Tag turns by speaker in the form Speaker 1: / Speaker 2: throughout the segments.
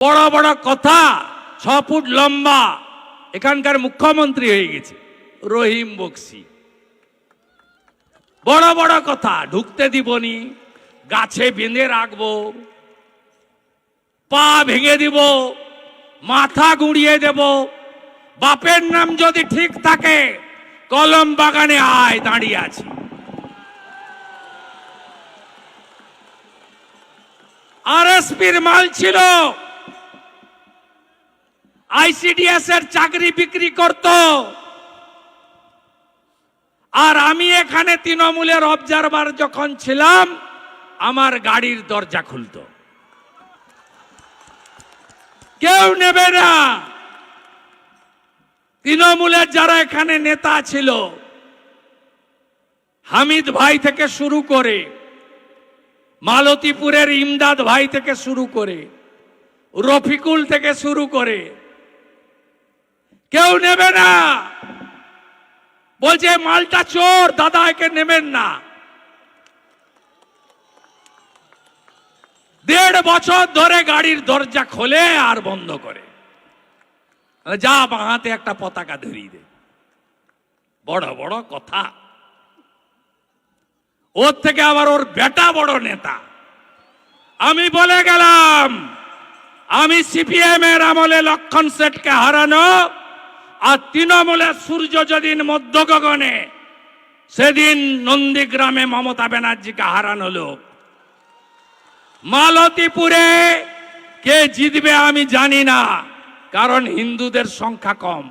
Speaker 1: বড় বড় কথা, 6 ফুট লম্বা, এখানকার মুখ্যমন্ত্রী হয়ে গেছে রহিম বক্সি। বড় বড় কথা, ঢুকতে দিবনি, গাছে বেঁধে রাখবো, পা ভেঙে দিব, মাথা গুঁড়িয়ে দেব, বাপের নাম যদি ঠিক থাকে কলম বাগানে আয়, দাঁড়িয়ে আছে। আরএসপির মাল ছিল, আইসিডিএস এর চাকরি বিক্রি করত, আর আমি এখানে তৃণমূলের অবজারভার যখন ছিলাম আমার গাড়ির দরজা খুলত। কেউ নেবে না। তৃণমূলের যারা এখানে নেতা ছিল, হামিদ ভাই থেকে শুরু করে, মালতীপুরের ইমদাদ ভাই থেকে শুরু করে, রফিকুল থেকে শুরু করে, কেউ নেবে না। বলছে মালটা চোর, দাদা একে নেবেন না। 1.5 বছর ধরে গাড়ির দরজা খোলে আর বন্ধ করে, যা বাঁহাতে একটা পতাকা ধরিয়ে দে। বড় বড় কথা। ওর থেকে আবার ওর বেটা বড় নেতা। আমি বলে গেলাম, আমি সিপিএম এর আমলে লক্ষণ সেঠকে হারানো, আর তৃণমূলের সূর্য যেদিন মধ্য গগনে, সেদিন নন্দীগ্রামে মমতা ব্যানার্জিকে হারানো লোক। মালতীপুরে কে জিতবে আমি জানি না, কারণ হিন্দুদের সংখ্যা কম,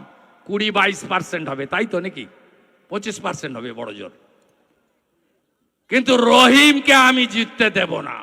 Speaker 1: 20-22% হবে, তাই তো নাকি 25% হবে বড় জোর। কিন্তু রহিমকে আমি জিততে দেব না।